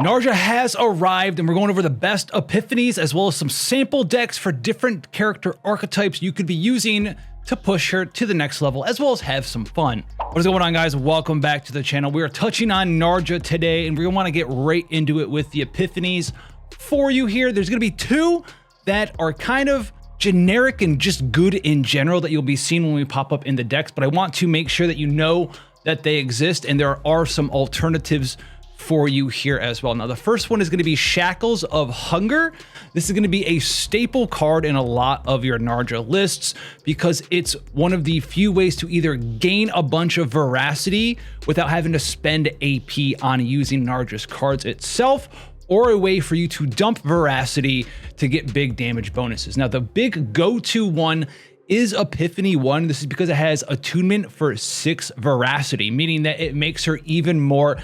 Narja has arrived, and we're going over the best Epiphanies as well as some sample decks for different character archetypes you could be using to push her to the next level, as well as have some fun. What is going on, guys? Welcome back to the channel. We are touching on Narja today, and we're gonna want to get right into it with the Epiphanies for you here. There's gonna be two that are kind of generic and just good in general that you'll be seeing when we pop up in the decks, but I want to make sure that you know that they exist, and there are some alternatives for you here as well. Now, the first one is going to be Shackles of Hunger. This is going to be a staple card in a lot of your Narja lists because it's one of the few ways to either gain a bunch of Veracity without having to spend AP on using Narja's cards itself, or a way for you to dump Veracity to get big damage bonuses. Now, the big go-to one is Epiphany 1. This is because it has attunement for 6 Veracity, meaning that it makes her even more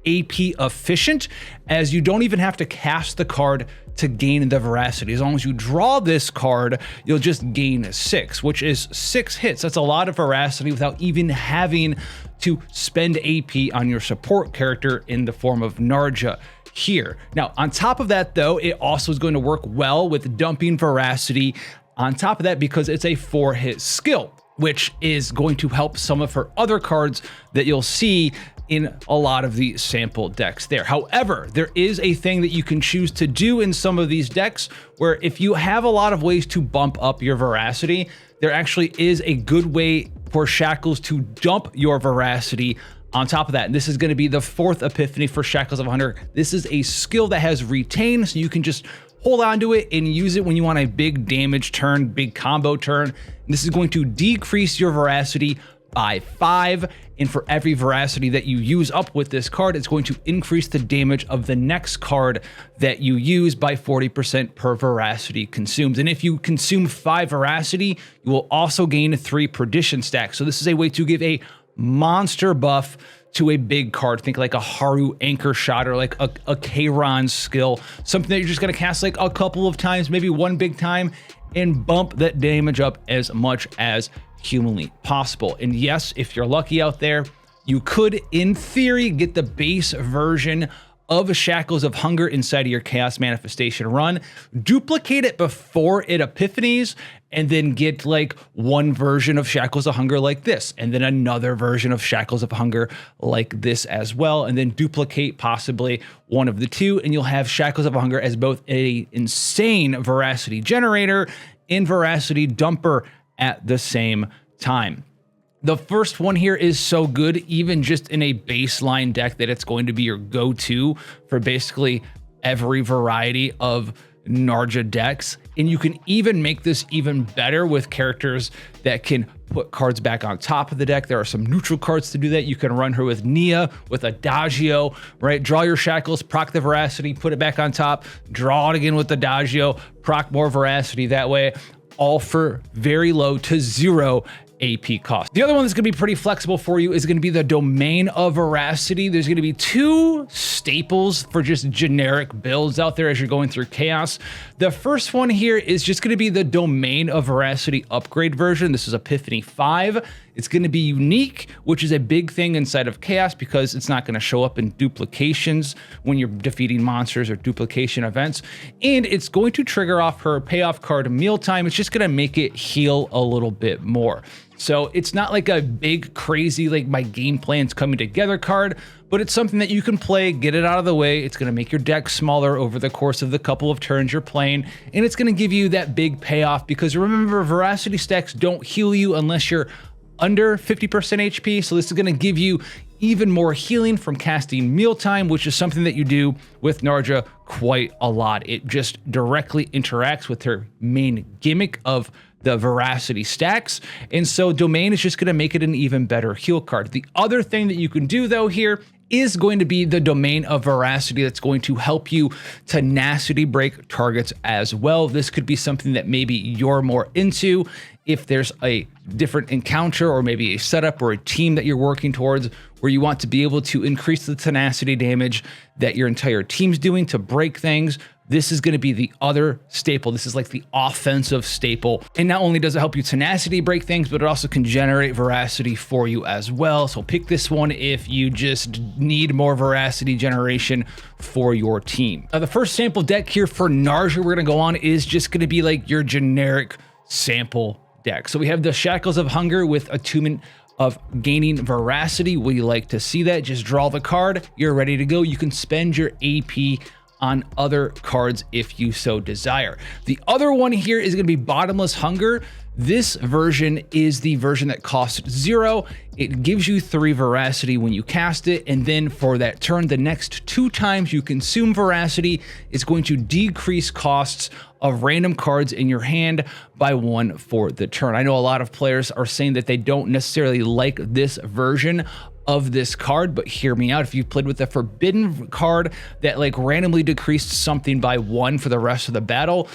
AP efficient, as you don't even have to cast the card to gain the Veracity. As long as you draw this card, you'll just gain 6, which is 6 hits. That's a lot of Veracity without even having to spend AP on your support character in the form of Narja here. Now, on top of that, though, it also is going to work well with dumping Veracity on top of that because it's a 4-hit skill, which is going to help some of her other cards that you'll see in a lot of the sample decks there. However, there is a thing that you can choose to do in some of these decks where if you have a lot of ways to bump up your Veracity, there actually is a good way for Shackles to dump your Veracity on top of that. And this is going to be the 4th Epiphany for Shackles of Hunger. This is a skill that has retain, so you can just hold on to it and use it when you want a big damage turn, big combo turn. And this is going to decrease your Veracity by 5, and for every Veracity that you use up with this card, it's going to increase the damage of the next card that you use by 40% per Veracity consumed. And if you consume 5 Veracity, you will also gain 3 Perdition stacks. So this is a way to give a monster buff to a big card. Think like a Haru anchor shot or like a Kairon skill, something that you're just gonna cast like a couple of times, maybe one big time, and bump that damage up as much as humanly possible. And yes, if you're lucky out there, you could, in theory, get the base version of Shackles of Hunger inside of your Chaos Manifestation run, duplicate it before it Epiphanies, and then get like one version of Shackles of Hunger like this, and then another version of Shackles of Hunger like this as well, and then duplicate possibly one of the two, and you'll have Shackles of Hunger as both a insane Veracity generator and Veracity dumper at the same time. The first one here is so good, even just in a baseline deck, that it's going to be your go-to for basically every variety of Narja decks. And you can even make this even better with characters that can put cards back on top of the deck. There are some neutral cards to do that. You can run her with Nia, with Adagio, right? Draw your Shackles, proc the Veracity, put it back on top, draw it again with Adagio, proc more Veracity that way, all for very low to 0 AP cost. The other one that's going to be pretty flexible for you is going to be the Domain of Veracity. There's going to be 2 staples for just generic builds out there as you're going through Chaos. The first one here is just going to be the Domain of Veracity upgrade version. This is Epiphany 5. It's going to be unique, which is a big thing inside of Chaos because it's not going to show up in duplications when you're defeating monsters or duplication events. And it's going to trigger off her payoff card Mealtime. It's just going to make it heal a little bit more. So it's not like a big, crazy, like my game plan's coming together card, but it's something that you can play, get it out of the way. It's going to make your deck smaller over the course of the couple of turns you're playing, and it's going to give you that big payoff because remember, Veracity stacks don't heal you unless you're under 50% HP. So this is going to give you even more healing from casting Mealtime, which is something that you do with Narja quite a lot. It just directly interacts with her main gimmick of the Veracity stacks, and so Domain is just going to make it an even better heal card. The other thing that you can do though here is going to be the Domain of Veracity that's going to help you tenacity break targets as well. This could be something that maybe you're more into if there's a different encounter or maybe a setup or a team that you're working towards where you want to be able to increase the tenacity damage that your entire team's doing to break things. this is going to be the other staple. This is like the offensive staple. And not only does it help you tenacity break things, but it also can generate veracity for you as well. So pick this one if you just need more veracity generation for your team. Now, the first sample deck here for Narja we're going to go on is just going to be like your generic sample deck. So we have the Shackles of Hunger with attunement of gaining veracity. We like to see that. Just draw the card. You're ready to go. You can spend your AP on other cards if you so desire. The other one here is going to be Bottomless Hunger. This version is the version that costs 0. It gives you 3 veracity when you cast it, and then for that turn, the next 2 times you consume veracity, it's going to decrease costs of random cards in your hand by 1 for the turn. I know a lot of players are saying that they don't necessarily like this version of this card, but hear me out. If you've played with the forbidden card that like randomly decreased something by 1 for the rest of the battle,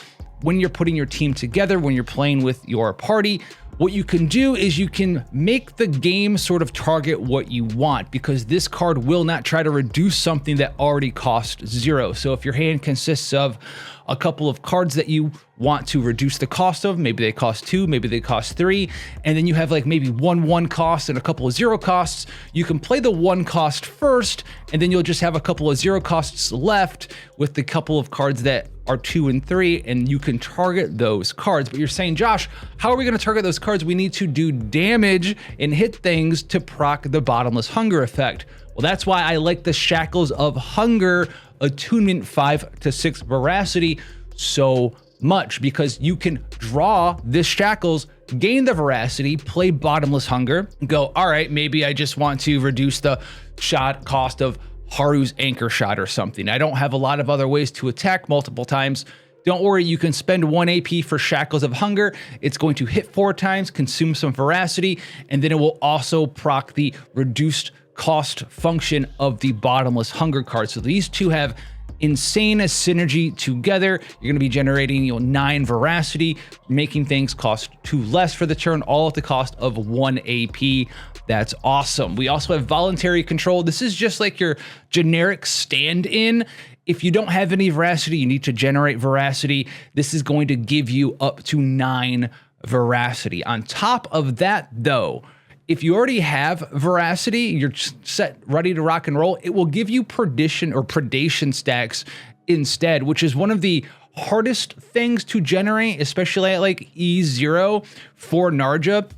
when you're putting your team together, when you're playing with your party, what you can do is you can make the game sort of target what you want, because this card will not try to reduce something that already cost 0. So if your hand consists of a couple of cards that you want to reduce the cost of, maybe they cost 2, maybe they cost 3, and then you have like maybe 1 cost and a couple of 0 costs, you can play the 1 cost first, and then you'll just have a couple of 0 costs left with the couple of cards that are 2 and 3, and you can target those cards. But you're saying, Josh, how are we going to target those cards? We need to do damage and hit things to proc the Bottomless Hunger effect. Well, that's why I like the Shackles of Hunger attunement 5 to 6 veracity so much, because you can draw this Shackles, gain the veracity, play Bottomless Hunger, go, all right, maybe I just want to reduce the shot cost of Haru's Anchor Shot or something. I don't have a lot of other ways to attack multiple times. Don't worry, you can spend 1 AP for Shackles of Hunger. It's going to hit 4 times, consume some veracity, and then it will also proc the reduced cost function of the Bottomless Hunger card. So these two have insane synergy together. You're going to be generating 9 veracity, making things cost 2 less for the turn, all at the cost of 1 AP. That's awesome. We also have Voluntary Control. This is just like your generic stand-in. If you don't have any veracity, you need to generate veracity. This is going to give you up to 9 veracity. On top of that, though, if you already have veracity, you're set, ready to rock and roll, it will give you perdition or predation stacks instead, which is one of the hardest things to generate, especially at like E0 for Narja,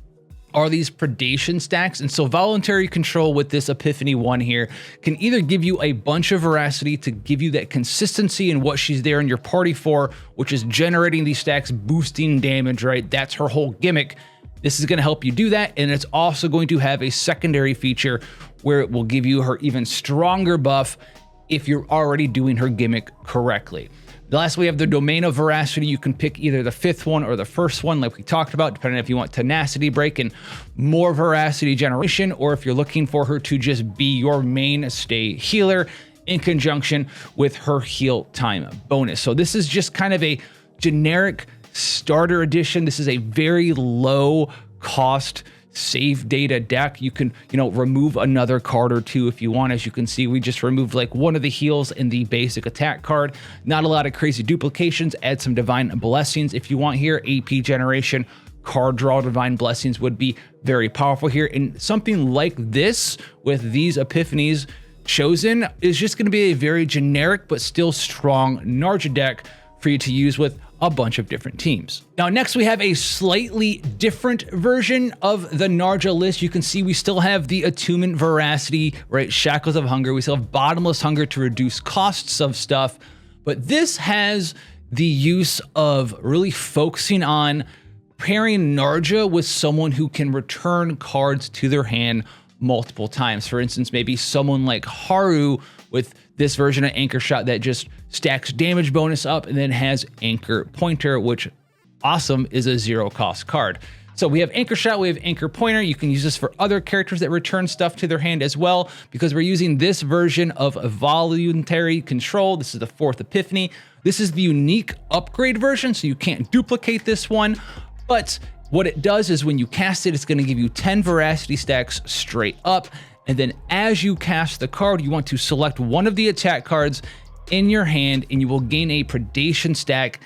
are these predation stacks. And so Voluntary Control with this Epiphany 1 here can either give you a bunch of veracity to give you that consistency in what she's there in your party for, which is generating these stacks, boosting damage, right? That's her whole gimmick. This is going to help you do that, and it's also going to have a secondary feature where it will give you her even stronger buff if you're already doing her gimmick correctly. Lastly, we have the Domain of Veracity. You can pick either the 5th one or the 1st one, like we talked about, depending on if you want tenacity break and more veracity generation, or if you're looking for her to just be your mainstay healer in conjunction with her heal time bonus. So this is just kind of a generic starter edition. This is a very low cost save data deck. You can, remove another card or 2 if you want. As you can see, we just removed like 1 of the heals in the basic attack card. Not a lot of crazy duplications. Add some Divine Blessings if you want here. AP generation, card draw, Divine Blessings would be very powerful here. And something like this with these Epiphanies chosen is just going to be a very generic but still strong Narja deck for you to use with a bunch of different teams. Now, next we have a slightly different version of the Narja list. You can see we still have the attunement veracity, right? Shackles of Hunger. We still have Bottomless Hunger to reduce costs of stuff, but this has the use of really focusing on pairing Narja with someone who can return cards to their hand multiple times. For instance, maybe someone like Haru with this version of Anchor Shot that just stacks damage bonus up and then has Anchor Pointer, which awesome is a 0 cost card. So we have Anchor Shot, we have Anchor Pointer. You can use this for other characters that return stuff to their hand as well, because we're using this version of a Voluntary Control. This is the 4th Epiphany. This is the unique upgrade version, so you can't duplicate this one, but what it does is when you cast it, it's going to give you 10 veracity stacks straight up. And then as you cast the card, you want to select one of the attack cards in your hand, and you will gain a predation stack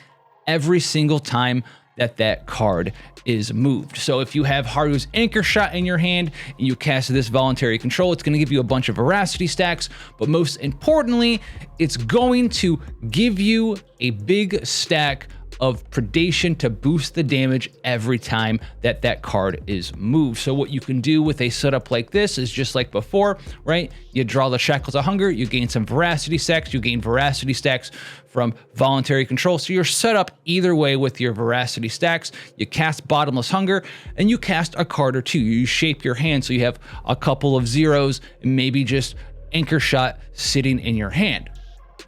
every single time that card is moved. So if you have Haru's Anchor Shot in your hand and you cast this voluntary control, it's going to give you a bunch of Veracity stacks, but most importantly, it's going to give you a big stack of predation to boost the damage every time that card is moved. So what you can do with a setup like this is just like before, right? You draw the Shackles of Hunger, you gain some Veracity stacks, you gain Veracity stacks from voluntary control. So you're set up either way with your Veracity stacks. You cast Bottomless Hunger and you cast a card or two. You shape your hand so you have a couple of zeros and maybe just Anchor Shot sitting in your hand.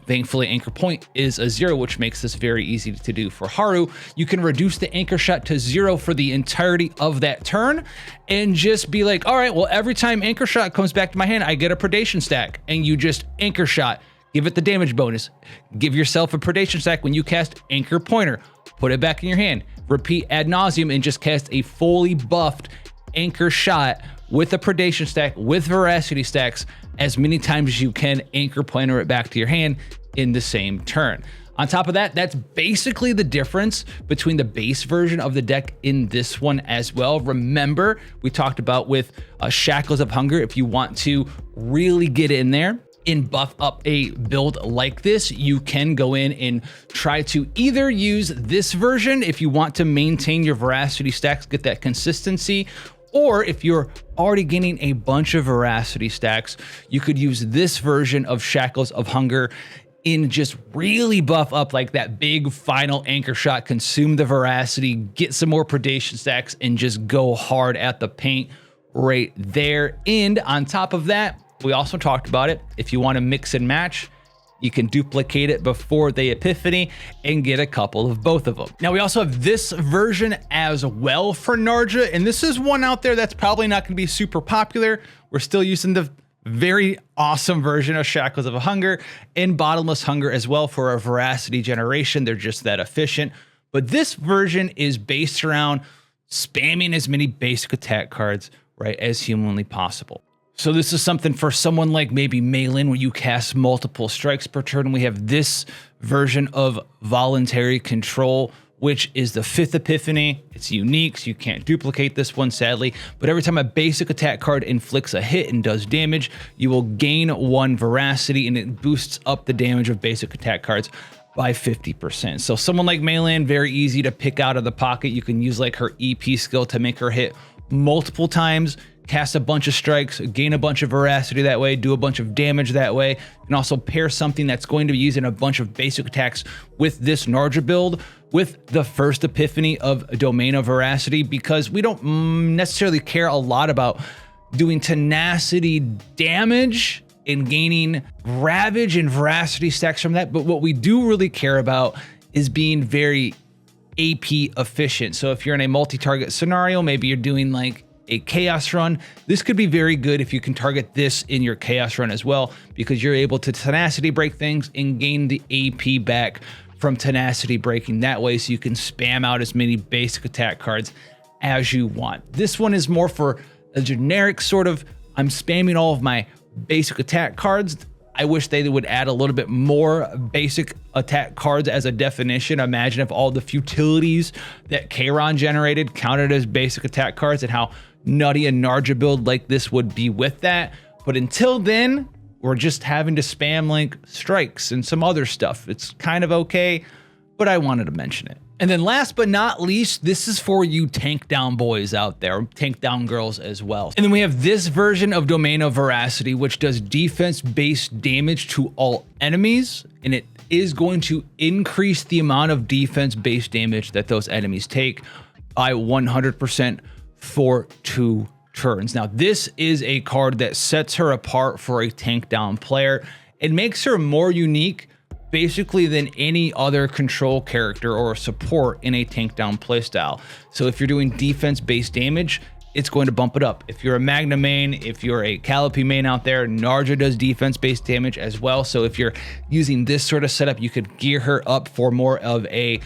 Thankfully, Anchor Point is a 0, which makes this very easy to do for Haru. You can reduce the Anchor Shot to 0 for the entirety of that turn and just be like, all right, well, every time Anchor Shot comes back to my hand, I get a predation stack. And you just Anchor Shot, give it the damage bonus. Give yourself a predation stack when you cast Anchor Pointer. Put it back in your hand. Repeat ad nauseum and just cast a fully buffed Anchor Shot with a predation stack, with Veracity stacks, as many times as you can Anchor Pointer it back to your hand in the same turn. On top of that, that's basically the difference between the base version of the deck in this one as well. Remember, we talked about with Shackles of Hunger, if you want to really get in there and buff up a build like this, you can go in and try to either use this version if you want to maintain your Veracity stacks, get that consistency, or if you're already getting a bunch of Veracity stacks, you could use this version of Shackles of Hunger and just really buff up like that big final Anchor Shot, consume the Veracity, get some more predation stacks, and just go hard at the paint right there. And on top of that, we also talked about it. If you want to mix and match, you can duplicate it before the Epiphany and get a couple of both of them. Now we also have this version as well for Narja, and this is one out there that's probably not going to be super popular. We're still using the very awesome version of Shackles of Hunger and Bottomless Hunger as well for a Veracity generation. They're just that efficient. But this version is based around spamming as many basic attack cards, right, as humanly possible. So this is something for someone like maybe Malin, where you cast multiple strikes per turn. We have this version of Voluntary Control, which is the 5th Epiphany. It's unique, so you can't duplicate this one, sadly. But every time a basic attack card inflicts a hit and does damage, you will gain 1 Veracity, and it boosts up the damage of basic attack cards by 50%. So someone like Malin, very easy to pick out of the pocket. You can use like her EP skill to make her hit multiple times, cast a bunch of strikes, gain a bunch of Veracity that way, do a bunch of damage that way. You can also pair something that's going to be using a bunch of basic attacks with this Narja build with the 1st Epiphany of Domain of Veracity, because we don't necessarily care a lot about doing tenacity damage and gaining Ravage and Veracity stacks from that. But what we do really care about is being very AP efficient. So if you're in a multi-target scenario, maybe you're doing like a chaos run, this could be very good if you can target this in your chaos run as well, because you're able to tenacity break things and gain the AP back from tenacity breaking that way, so you can spam out as many basic attack cards as you want. This one is more for a generic sort of, I'm spamming all of my basic attack cards. I wish they would add a little bit more basic attack cards as a definition. Imagine if all the futilities that Kayron generated counted as basic attack cards, and how nutty a Narja build like this would be with that. But until then, we're just having to spam like strikes and some other stuff. It's kind of okay, but I wanted to mention it. And then last but not least, this is for you tank down boys out there, tank down girls as well. And then we have this version of Domain of Veracity, which does defense-based damage to all enemies, and it is going to increase the amount of defense-based damage that those enemies take by 100% for 2 turns. Now, this is a card that sets her apart for a tank down player. It makes her more unique basically than any other control character or support in a tank down playstyle. So if you're doing defense-based damage, it's going to bump it up. If you're a Magna main, if you're a Calliope main out there, Narja does defense-based damage as well. So if you're using this sort of setup, you could gear her up for more of a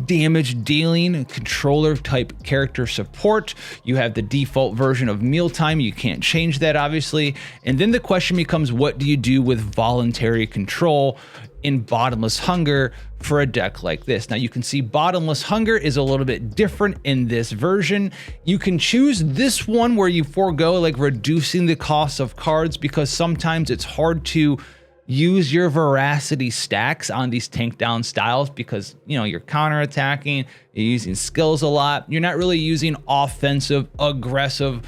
damage dealing controller type character support. You have the default version of Mealtime. You can't change that, obviously. And then the question becomes, what do you do with Voluntary Control in Bottomless Hunger for a deck like this. Now you can see Bottomless Hunger is a little bit different in this version. You can choose this one where you forego like reducing the cost of cards, because sometimes it's hard to use your Veracity stacks on these tank down styles because, you know, you're counterattacking, you're using skills a lot. You're not really using offensive, aggressive,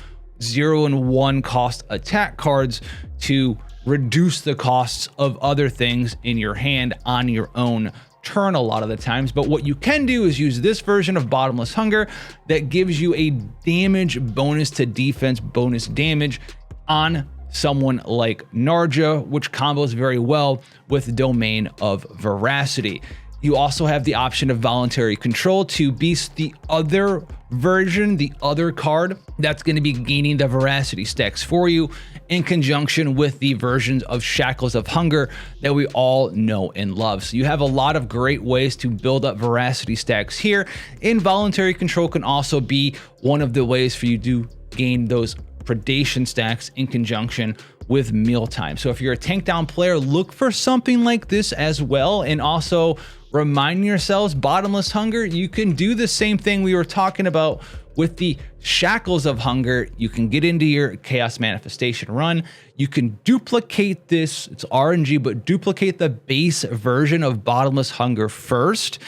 0 and 1 cost attack cards to reduce the costs of other things in your hand on your own turn a lot of the times. But what you can do is use this version of Bottomless Hunger that gives you a damage bonus to defense, bonus damage on someone like Narja, which combos very well with Domain of Veracity. You also have the option of Voluntary Control to beast the other version, the other card that's going to be gaining the Veracity stacks for you, in conjunction with the versions of Shackles of Hunger that we all know and love. So you have a lot of great ways to build up Veracity stacks here. Involuntary Control can also be one of the ways for you to gain those predation stacks in conjunction with Mealtime. So if you're a tank down player, look for something like this as well. And also remind yourselves, Bottomless Hunger, you can do the same thing we were talking about with the Shackles of Hunger. You can get into your Chaos Manifestation run. You can duplicate this, it's RNG, but duplicate the base version of Bottomless Hunger first,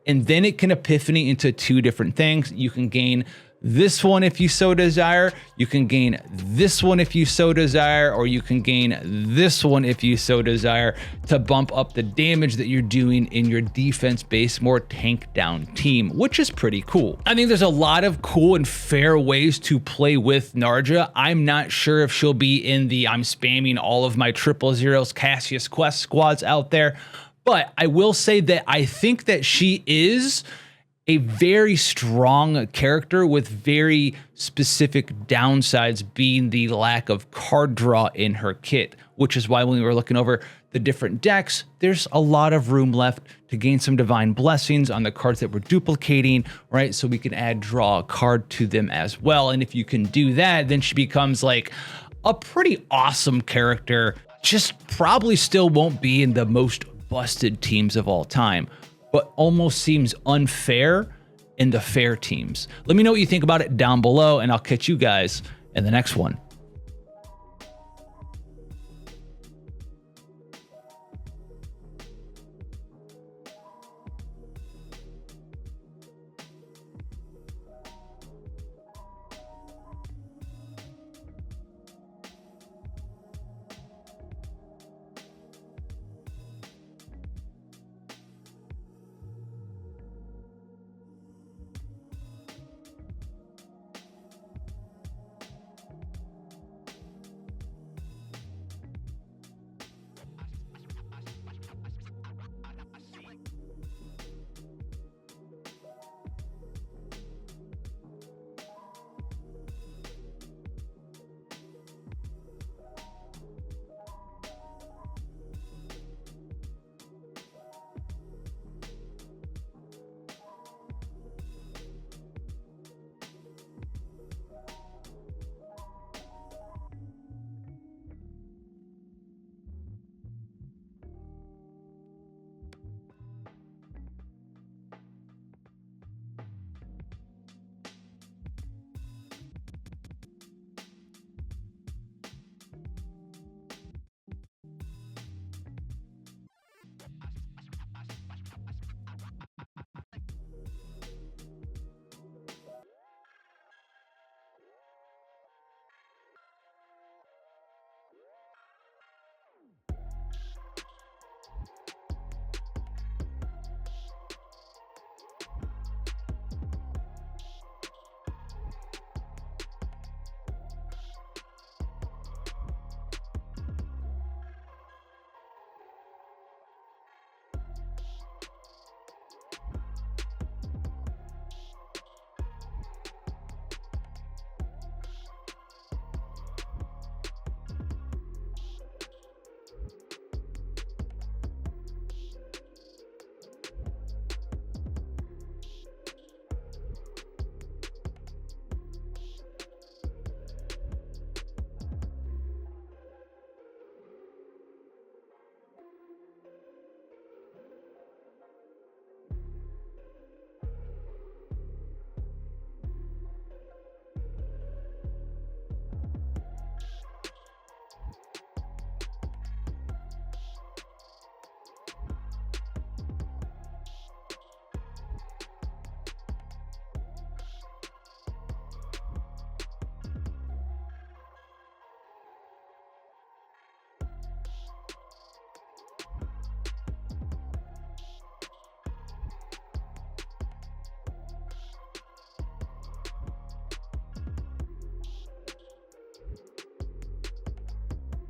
and then it can epiphany into 2 different things. You can gain this one if you so desire, you can gain this one if you so desire, or you can gain this one if you so desire to bump up the damage that you're doing in your defense-based, more tank down team, which is pretty cool. I think there's a lot of cool and fair ways to play with Narja. I'm not sure if she'll be in the I'm spamming all of my 000s Cassius Quest squads out there, but I will say that I think that she is a very strong character with very specific downsides, being the lack of card draw in her kit, which is why when we were looking over the different decks, there's a lot of room left to gain some divine blessings on the cards that we're duplicating, right? So we can add draw a card to them as well. And if you can do that, then she becomes like a pretty awesome character. Just probably still won't be in the most busted teams of all time, but almost seems unfair in the fair teams. Let me know what you think about it down below, and I'll catch you guys in the next one.